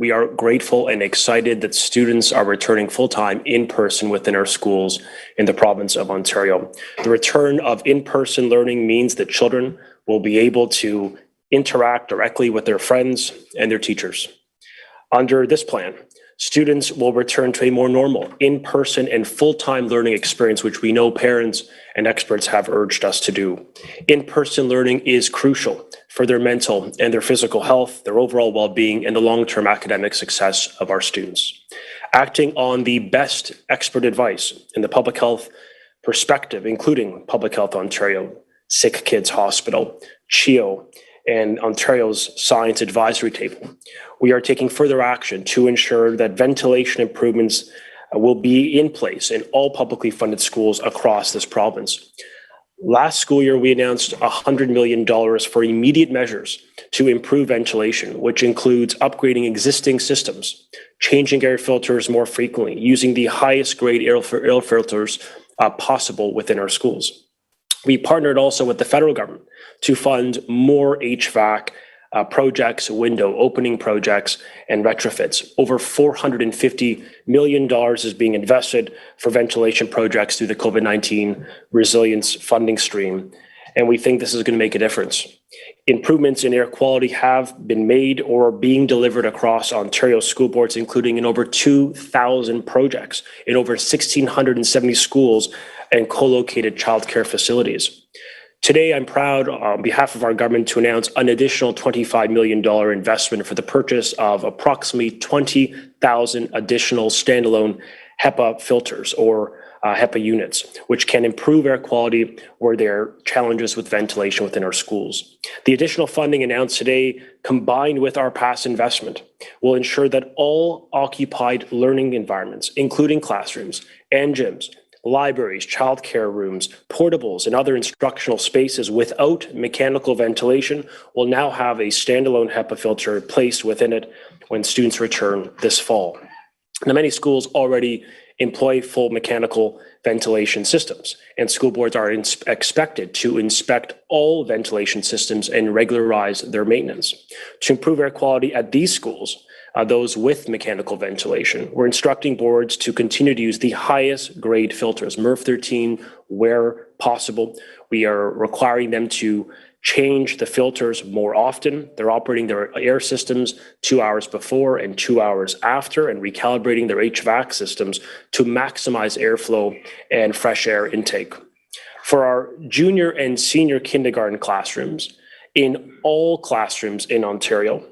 we are grateful and excited that students are returning full-time in person within our schools in the province of Ontario. The return of in-person learning means that children will be able to interact directly with their friends and their teachers. Under this plan, students will return to a more normal in-person and full-time learning experience, which we know parents and experts have urged us to do. In-person learning is crucial for their mental and their physical health, their overall well-being, and the long-term academic success of our students. Acting on the best expert advice in the public health perspective, including Public Health Ontario, Sick Kids Hospital, CHEO, and Ontario's Science Advisory Table, we are taking further action to ensure that ventilation improvements will be in place in all publicly funded schools across this province. Last school year, we announced $100 million for immediate measures to improve ventilation, which includes upgrading existing systems, changing air filters more frequently, using the highest grade air filters possible within our schools. We partnered also with the federal government to fund more HVAC projects, window opening projects, and retrofits. Over $450 million is being invested for ventilation projects through the COVID-19 resilience funding stream, and we think this is going to make a difference. Improvements in air quality have been made or are being delivered across Ontario school boards, including in over 2,000 projects in over 1,670 schools and co-located childcare facilities. Today, I'm proud on behalf of our government to announce an additional $25 million investment for the purchase of approximately 20,000 additional standalone HEPA filters or HEPA units, which can improve air quality where there are challenges with ventilation within our schools. The additional funding announced today, combined with our past investment, will ensure that all occupied learning environments, including classrooms and gyms, libraries, childcare rooms, portables, and other instructional spaces without mechanical ventilation will now have a standalone HEPA filter placed within it when students return this fall. Now, many schools already employ full mechanical ventilation systems, and school boards are expected to inspect all ventilation systems and regularize their maintenance. To improve air quality at these schools, those with mechanical ventilation, we're instructing boards to continue to use the highest grade filters, MERV 13, where possible. We are requiring them to change the filters more often. They're operating their air systems 2 hours before and 2 hours after, and recalibrating their HVAC systems to maximize airflow and fresh air intake. For our junior and senior kindergarten classrooms, in all classrooms in Ontario,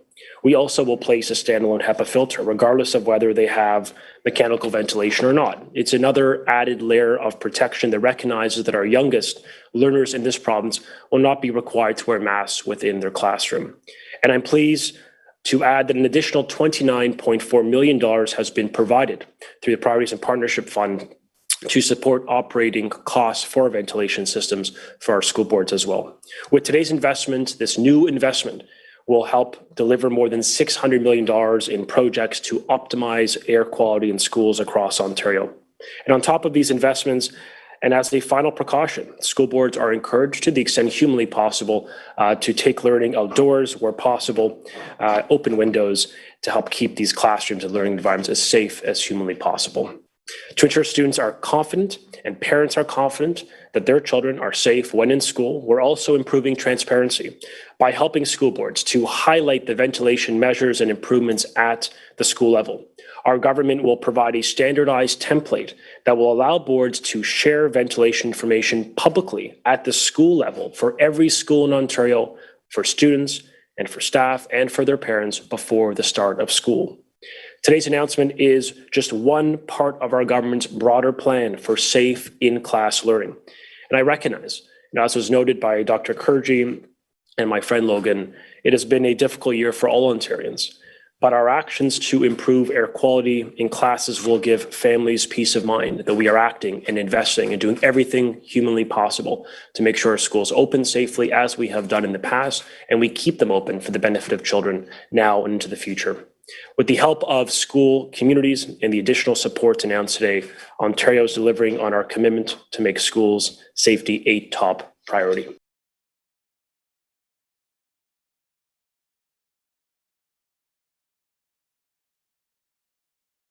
we also will place a standalone HEPA filter, regardless of whether they have mechanical ventilation or not. It's another added layer of protection that recognizes that our youngest learners in this province will not be required to wear masks within their classroom. And I'm pleased to add that an additional $29.4 million has been provided through the Priorities and Partnership Fund to support operating costs for ventilation systems for our school boards as well. With today's investment, this new investment will help deliver more than $600 million in projects to optimize air quality in schools across Ontario. And on top of these investments, and as a final precaution, school boards are encouraged to the extent humanly possible to take learning outdoors where possible, open windows to help keep these classrooms and learning environments as safe as humanly possible. To ensure students are confident and parents are confident that their children are safe when in school, we're also improving transparency by helping school boards to highlight the ventilation measures and improvements at the school level. Our government will provide a standardized template that will allow boards to share ventilation information publicly at the school level for every school in Ontario, for students and for staff and for their parents before the start of school. Today's announcement is just one part of our government's broader plan for safe in-class learning. And I recognize, as was noted by Dr. Kurji and my friend Logan, it has been a difficult year for all Ontarians. But our actions to improve air quality in classes will give families peace of mind that we are acting and investing and doing everything humanly possible to make sure our schools open safely as we have done in the past, and we keep them open for the benefit of children now and into the future. With the help of school communities and the additional supports announced today, Ontario is delivering on our commitment to make schools safety a top priority.